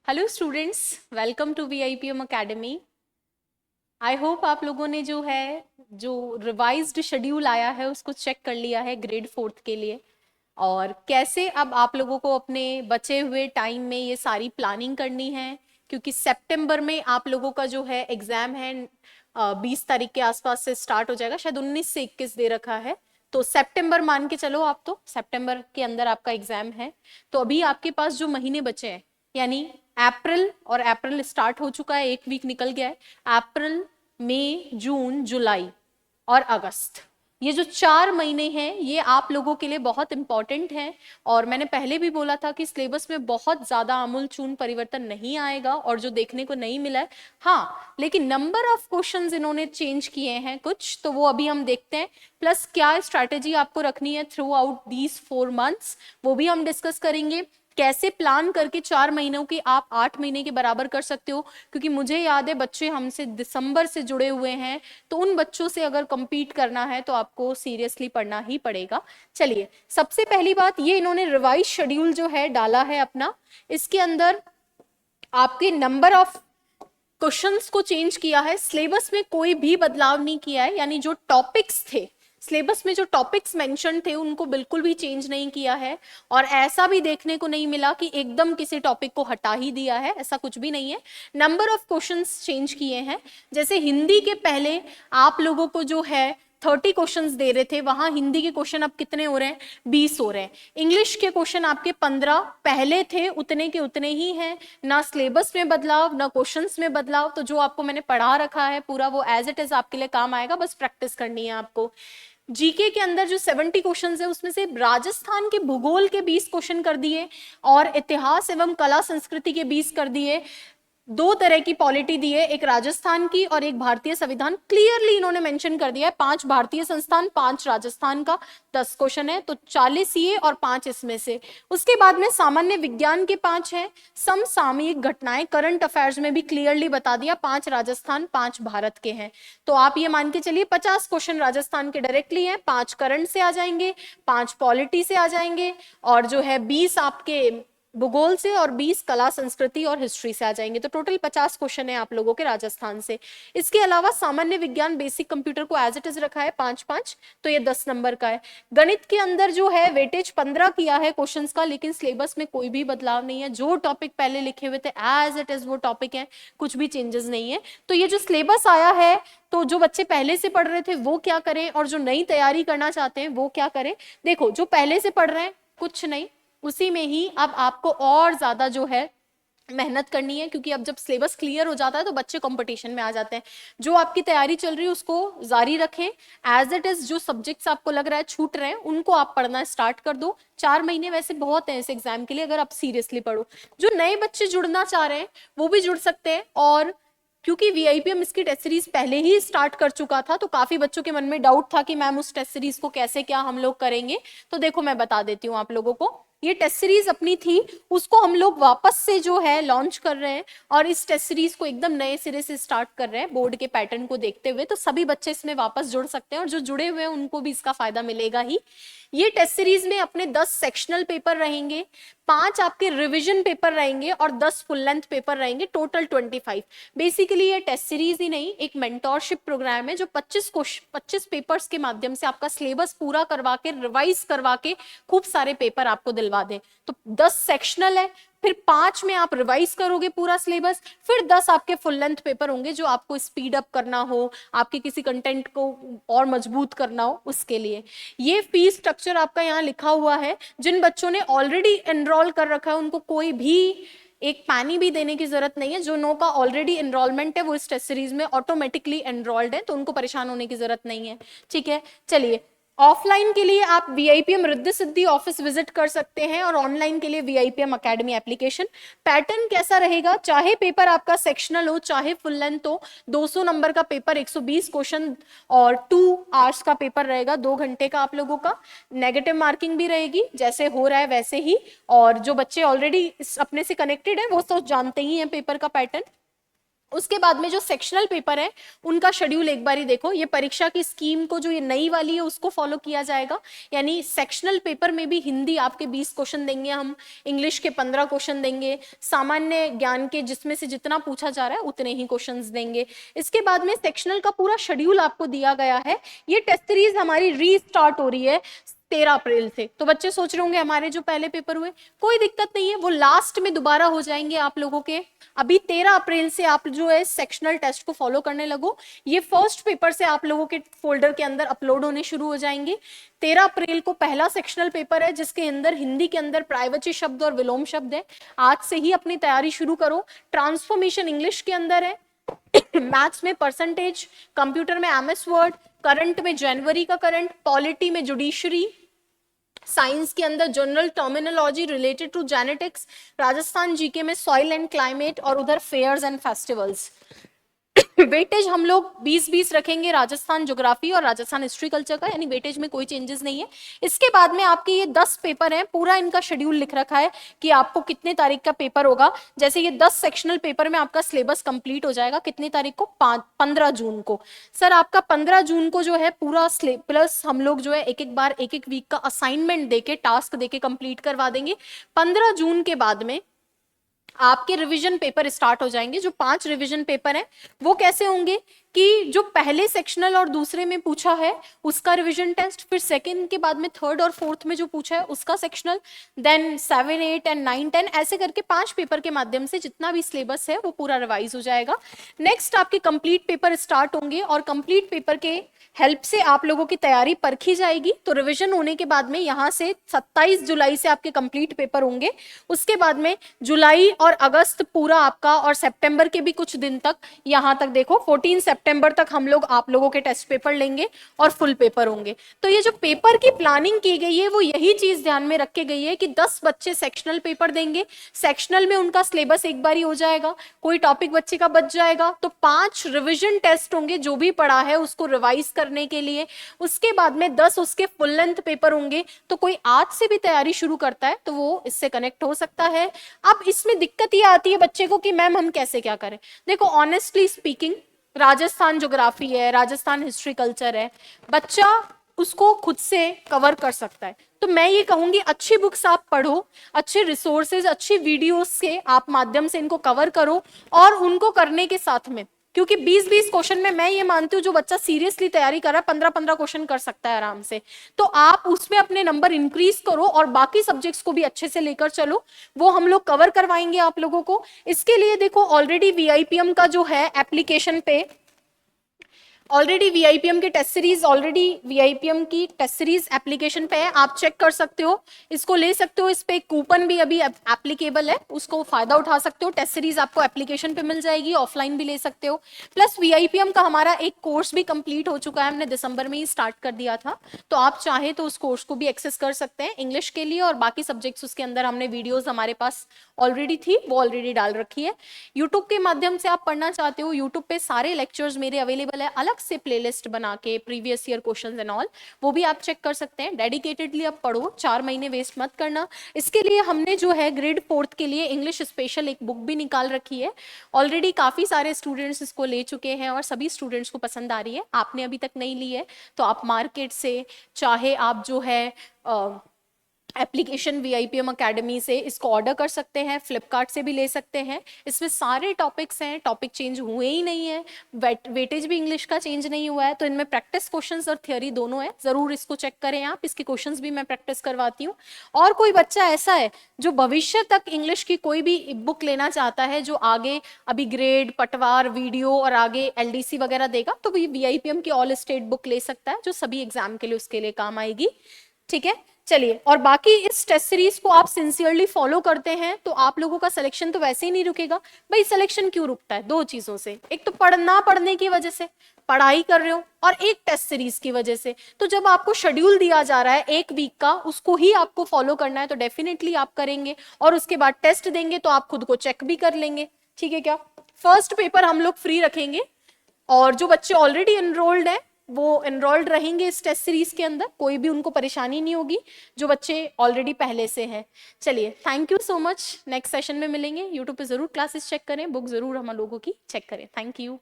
Hello students, welcome to VIPM Academy. I hope आप लोगों ने जो रिवाइज्ड शेड्यूल आया है उसको चेक कर लिया है ग्रेड फोर्थ के लिए, और कैसे अब आप लोगों को अपने बचे हुए टाइम में ये सारी प्लानिंग करनी है, क्योंकि सितंबर में आप लोगों का जो है एग्जाम है 20 तारीख के आसपास से स्टार्ट हो जाएगा, शायद 19 से 21 दे रखा है। तो सितंबर मान के चलो, आप तो सितंबर के अंदर आपका एग्जाम है। तो अभी आपके पास जो महीने बचे हैं, यानी अप्रैल, और अप्रैल स्टार्ट हो चुका है, एक वीक निकल गया है। अप्रैल, मई, जून, जुलाई और अगस्त, ये जो 4 महीने हैं ये आप लोगों के लिए बहुत इंपॉर्टेंट हैं। और मैंने पहले भी बोला था कि सिलेबस में बहुत ज्यादा आमूलचूल परिवर्तन नहीं आएगा और जो देखने को नहीं मिला है, हाँ, लेकिन नंबर ऑफ क्वेश्चंस इन्होंने चेंज किए हैं कुछ, तो वो अभी हम देखते हैं। प्लस क्या स्ट्रैटेजी आपको रखनी है थ्रू आउट दीज 4 मंथ्स, वो भी हम डिस्कस करेंगे। कैसे प्लान करके 4 महीनों की आप 8 महीने के बराबर कर सकते हो, क्योंकि मुझे याद है बच्चे हमसे दिसंबर से जुड़े हुए हैं, तो उन बच्चों से अगर compete करना है तो आपको सीरियसली पढ़ना ही पड़ेगा। चलिए, सबसे पहली बात, ये इन्होंने रिवाइज शेड्यूल जो है डाला है अपना, इसके अंदर आपके नंबर ऑफ क्वेश्चंस को चेंज किया है, सिलेबस में कोई भी बदलाव नहीं किया है, यानी जो टॉपिक्स थे सिलेबस में, जो टॉपिक्स मेंशन थे उनको बिल्कुल भी चेंज नहीं किया है। और ऐसा भी देखने को नहीं मिला कि एकदम किसी टॉपिक को हटा ही दिया है, ऐसा कुछ भी नहीं है। नंबर ऑफ क्वेश्चंस चेंज किए हैं। जैसे हिंदी के पहले आप लोगों को जो है 30 क्वेश्चंस दे रहे थे, वहां हिंदी के क्वेश्चन अब कितने हो रहे हैं? 20 हो रहे हैं। इंग्लिश के क्वेश्चन आपके 15 पहले थे, उतने के उतने ही हैं। ना सिलेबस में बदलाव, ना क्वेश्चंस में बदलाव। तो जो आपको मैंने पढ़ा रखा है पूरा, वो एज इट इज आपके लिए काम आएगा, बस प्रैक्टिस करनी है आपको। जीके के अंदर जो 70 क्वेश्चंस है उसमें से राजस्थान के भूगोल के 20 क्वेश्चन कर दिए, और इतिहास एवं कला संस्कृति के 20 कर दिए। दो तरह की पॉलिटी दी है, एक राजस्थान की और एक भारतीय संविधान। क्लियरली इन्होंने मेंशन कर दिया है, 5 भारतीय संस्थान, 5 राजस्थान का, 10 क्वेश्चन है, तो 40 ये और 5 इसमें से। उसके बाद में सामान्य विज्ञान के 5 है, समसामयिक घटनाएं करंट अफेयर्स में भी क्लियरली बता दिया, 5 राजस्थान 5 भारत के हैं। तो आप ये मान के चलिए 50 क्वेश्चन राजस्थान के डायरेक्टली हैं, 5 करंट से आ जाएंगे, 5 पॉलिटी से आ जाएंगे, और जो है 20 आपके भूगोल से और 20 कला संस्कृति और हिस्ट्री से आ जाएंगे। तो टोटल 50 क्वेश्चन है आप लोगों के राजस्थान से। इसके अलावा सामान्य विज्ञान बेसिक कंप्यूटर को एज इट इज रखा है 5-5, तो ये 10 नंबर का है। गणित के अंदर जो है वेटेज 15 किया है क्वेश्चंस का, लेकिन सिलेबस में कोई भी बदलाव नहीं है, जो टॉपिक पहले लिखे हुए थे एज इट इज वो टॉपिक है, कुछ भी चेंजेस नहीं है। तो ये जो सिलेबस आया है, तो जो बच्चे पहले से पढ़ रहे थे वो क्या करें, और जो नई तैयारी करना चाहते हैं वो क्या करें। देखो, जो पहले से पढ़ रहे हैं कुछ नहीं, उसी में ही अब आपको और ज्यादा जो है मेहनत करनी है, क्योंकि अब जब सिलेबस क्लियर हो जाता है तो बच्चे कंपटीशन में आ जाते हैं। जो आपकी तैयारी चल रही है उसको जारी रखें एज इट इज। जो सब्जेक्ट्स आपको लग रहा है छूट रहे हैं उनको आप पढ़ना स्टार्ट कर दो। 4 महीने वैसे बहुत हैं इस एग्जाम के लिए, अगर आप सीरियसली पढ़ो। जो नए बच्चे जुड़ना चाह रहे हैं वो भी जुड़ सकते हैं, और क्योंकि वीआईपीएम इसकी टेस्ट सीरीज पहले ही स्टार्ट कर चुका था, तो काफी बच्चों के मन में डाउट था कि मैम उस टेस्ट सीरीज को कैसे क्या हम लोग करेंगे। तो देखो, मैं बता देती हूँ आप लोगों को, ये टेस्ट सीरीज अपनी थी, उसको हम लोग वापस से जो है लॉन्च कर रहे हैं, और इस टेस्ट सीरीज को एकदम नए सिरे से स्टार्ट कर रहे हैं बोर्ड के पैटर्न को देखते हुए। तो सभी बच्चे इसमें वापस जुड़ सकते हैं, और जो जुड़े हुए हैं उनको भी इसका फायदा मिलेगा ही। ये टेस्ट सीरीज में अपने 10 सेक्शनल पेपर रहेंगे, 5 आपके रिवीजन पेपर रहेंगे, और 10 फुल लेंथ पेपर रहेंगे, टोटल 25। बेसिकली ये टेस्ट सीरीज ही नहीं, एक मेंटोरशिप प्रोग्राम है जो 25 पेपर्स के माध्यम से आपका सिलेबस पूरा करवा के, रिवाइज करवा के खूब सारे पेपर आपको दिलवा दे। तो 10 सेक्शनल है, फिर 5 में आप रिवाइज करोगे पूरा सिलेबस, फिर 10 आपके फुल लेंथ पेपर होंगे जो आपको स्पीड अप करना हो, आपके किसी कंटेंट को और मजबूत करना हो, उसके लिए। ये फीस स्ट्रक्चर आपका यहाँ लिखा हुआ है। जिन बच्चों ने ऑलरेडी एनरोल कर रखा है उनको कोई भी एक पैनी भी देने की जरूरत नहीं है। जो नो का ऑलरेडी एनरोलमेंट है वो इस टेस्ट सीरीज में ऑटोमेटिकली एनरोल्ड है, तो उनको परेशान होने की जरूरत नहीं है। ठीक है, चलिए। ऑफलाइन के लिए आप वीआईपीएम रिद्धि सिद्धि ऑफिस विजिट कर सकते हैं, और ऑनलाइन के लिए वीआईपीएम एकेडमी एप्लीकेशन। पैटर्न कैसा रहेगा, चाहे पेपर आपका सेक्शनल हो चाहे फुल लेंथ हो, 200 नंबर का पेपर, 120 क्वेश्चन और 2 आवर्स का पेपर रहेगा, 2 घंटे का आप लोगों का। नेगेटिव मार्किंग भी रहेगी, जैसे हो रहा है वैसे ही। और जो बच्चे ऑलरेडी अपने से कनेक्टेड है वो तो जानते ही हैं पेपर का पैटर्न। उसके बाद में जो सेक्शनल पेपर है उनका शेड्यूल एक बार ही देखो। ये परीक्षा की स्कीम को जो ये नई वाली है उसको फॉलो किया जाएगा, यानी सेक्शनल पेपर में भी हिंदी आपके 20 क्वेश्चन देंगे हम, इंग्लिश के 15 क्वेश्चन देंगे, सामान्य ज्ञान के जिसमें से जितना पूछा जा रहा है उतने ही क्वेश्चंस देंगे। इसके बाद में सेक्शनल का पूरा शेड्यूल आपको दिया गया है। ये टेस्ट सीरीज हमारी रीस्टार्ट हो रही है 13 अप्रैल से। तो बच्चे सोच रहे होंगे हमारे जो पहले पेपर हुए, कोई दिक्कत नहीं है, वो लास्ट में दोबारा हो जाएंगे आप लोगों के। अभी 13 अप्रैल से आप जो है सेक्शनल टेस्ट को फॉलो करने लगो। ये फर्स्ट पेपर से आप लोगों के फोल्डर के अंदर अपलोड होने शुरू हो जाएंगे। 13 अप्रैल को पहला सेक्शनल पेपर है जिसके अंदर हिंदी के अंदर प्रायवाची शब्द और विलोम शब्द है। आज से ही अपनी तैयारी शुरू करो। ट्रांसफॉर्मेशन इंग्लिश के अंदर है, मैथ्स में परसेंटेज, कंप्यूटर में एमएस वर्ड, करंट में जनवरी का करंट, पॉलिटी में जुडिशरी, साइंस के अंदर general terminology related to genetics, Rajasthan GK में सॉइल एंड क्लाइमेट, और उधर फेयर्स एंड फेस्टिवल्स। वेटेज हम लोग 20-20 रखेंगे राजस्थान ज्योग्राफी और राजस्थान हिस्ट्री कल्चर का, यानी वेटेज में कोई चेंजेस नहीं है। इसके बाद में आपके ये 10 पेपर हैं, पूरा इनका शेड्यूल लिख रखा है कि आपको कितने तारीख का पेपर होगा। जैसे ये 10 सेक्शनल पेपर में आपका सिलेबस कंप्लीट हो जाएगा कितनी तारीख को, 15 जून को। सर आपका 15 जून को जो है पूरा सिलेबस हम लोग जो है एक बार एक वीक का असाइनमेंट देके, टास्क देके कंप्लीट करवा देंगे। 15 जून के बाद में आपके रिवीजन पेपर स्टार्ट हो जाएंगे। जो 5 रिवीजन पेपर हैं वो कैसे होंगे कि जो पहले सेक्शनल और दूसरे में पूछा है उसका रिवीजन टेस्ट, फिर सेकंड के बाद में थर्ड और फोर्थ में जो पूछा है उसका सेक्शनल, देन 7, 8 एंड 9, 10, ऐसे करके 5 पेपर के माध्यम से जितना भी सिलेबस है वो पूरा रिवाइज हो जाएगा। नेक्स्ट आपके कंप्लीट पेपर स्टार्ट होंगे और कंप्लीट पेपर के हेल्प से आप लोगों की तैयारी परखी जाएगी। तो रिवीजन होने के बाद में यहाँ से 27 जुलाई से आपके कंप्लीट पेपर होंगे। उसके बाद में जुलाई और अगस्त पूरा आपका, और सितंबर के भी कुछ दिन तक, यहाँ तक देखो 14 सितंबर तक हम लोग आप लोगों के टेस्ट पेपर लेंगे और फुल पेपर होंगे। तो ये जो पेपर की प्लानिंग की गई है वो यही चीज ध्यान में रख के गई है कि 10 बच्चे सेक्शनल पेपर देंगे, सेक्शनल में उनका सिलेबस एक बार ही हो जाएगा, कोई टॉपिक बच्चे का बच जाएगा, तो 5 रिवीजन टेस्ट होंगे जो भी पढ़ा है उसको रिवाइज करने के लिए। उसके बाद में 10 उसके फुल लेंथ पेपर होंगे। तो कोई आज से भी तैयारी शुरू करता है तो वो इससे कनेक्ट हो सकता है। अब इसमें दिक्कत ये आती है बच्चे को कि मैम हम कैसे क्या करें। देखो ऑनेस्टली स्पीकिंग, राजस्थान ज्योग्राफी है, राजस्थान हिस्ट्री कल्चर है, बच्चा उसको खुद से कवर कर सकता है। तो मैं ये कहूंगी अच्छी बुक्स आप पढ़ो, अच्छे रिसोर्सेज, अच्छी वीडियोस के आप माध्यम से इनको कवर करो, और उनको करने के साथ में, क्योंकि 20-20 क्वेश्चन में मैं ये मानती हूँ जो बच्चा सीरियसली तैयारी कर रहा है 15-15 क्वेश्चन कर सकता है आराम से। तो आप उसमें अपने नंबर इंक्रीज करो और बाकी सब्जेक्ट्स को भी अच्छे से लेकर चलो, वो हम लोग कवर करवाएंगे आप लोगों को। इसके लिए देखो ऑलरेडी वीआईपीएम का जो है एप्लीकेशन पे, ऑलरेडी वीआईपीएम के टेस्ट सीरीज, ऑलरेडी वीआईपीएम की टेस्ट सीरीज एप्लीकेशन पे है, आप चेक कर सकते हो, इसको ले सकते हो। इस पे कूपन भी अभी एप्लीकेबल है, उसको फायदा उठा सकते हो। टेस्ट सीरीज आपको एप्लीकेशन पे मिल जाएगी, ऑफलाइन भी ले सकते हो। प्लस वीआईपीएम का हमारा एक कोर्स भी कंप्लीट हो चुका है, हमने दिसंबर में ही स्टार्ट कर दिया था, तो आप चाहे तो उस कोर्स को भी एक्सेस कर सकते हैं इंग्लिश के लिए, और बाकी सब्जेक्ट्स उसके अंदर हमने वीडियोज हमारे पास ऑलरेडी थी वो ऑलरेडी डाल रखी है। यूट्यूब के माध्यम से आप पढ़ना चाहते हो, यूट्यूब पे सारे लेक्चर्स मेरे अवेलेबल है, अलग से प्लेलिस्ट बना के, previous year questions and all, वो भी आप चेक कर सकते हैं। डेडिकेटेडली आप पढ़ो, 4 महीने वेस्ट मत करना। इसके लिए हमने जो है ग्रेड 4th के लिए इंग्लिश स्पेशल एक बुक भी निकाल रखी है। ऑलरेडी काफी सारे स्टूडेंट्स इसको ले चुके हैं और सभी स्टूडेंट्स को पसंद आ रही है। आपने अभी तक नहीं ली है तो आप मार्केट से, चाहे आप जो है एप्लीकेशन वीआईपीएम अकेडमी से इसको ऑर्डर कर सकते हैं, फ्लिपकार्ट से भी ले सकते हैं। इसमें सारे टॉपिक्स हैं, टॉपिक चेंज हुए ही नहीं है, वेटेज भी इंग्लिश का चेंज नहीं हुआ है, तो इनमें प्रैक्टिस क्वेश्चंस और थ्योरी दोनों है। जरूर इसको चेक करें आप, इसके क्वेश्चंस भी मैं प्रैक्टिस करवाती हूँ। और कोई बच्चा ऐसा है जो भविष्य तक इंग्लिश की कोई भी बुक लेना चाहता है, जो आगे अभी ग्रेड, पटवार, वीडियो और आगे एलडीसी वगैरह देगा, तो वो वीआईपीएम की ऑल स्टेट बुक ले सकता है, जो सभी एग्जाम के लिए उसके लिए काम आएगी। ठीक है, चलिए। और बाकी इस टेस्ट सीरीज को आप सिंसियरली फॉलो करते हैं तो आप लोगों का सिलेक्शन तो वैसे ही नहीं रुकेगा। भाई सिलेक्शन क्यों रुकता है? 2 चीजों से, एक तो पढ़ने की वजह से, पढ़ाई कर रहे हो, और एक टेस्ट सीरीज की वजह से। तो जब आपको शेड्यूल दिया जा रहा है 1 वीक का, उसको ही आपको फॉलो करना है, तो डेफिनेटली आप करेंगे, और उसके बाद टेस्ट देंगे तो आप खुद को चेक भी कर लेंगे। ठीक है क्या? फर्स्ट पेपर हम लोग फ्री रखेंगे, और जो बच्चे ऑलरेडी एनरोल्ड हैं वो एनरोल्ड रहेंगे इस टेस्ट सीरीज के अंदर, कोई भी उनको परेशानी नहीं होगी जो बच्चे ऑलरेडी पहले से हैं। चलिए, thank you so much, next session में मिलेंगे। यूट्यूब पे जरूर क्लासेस चेक करें, बुक जरूर हम लोगों की चेक करें। Thank you.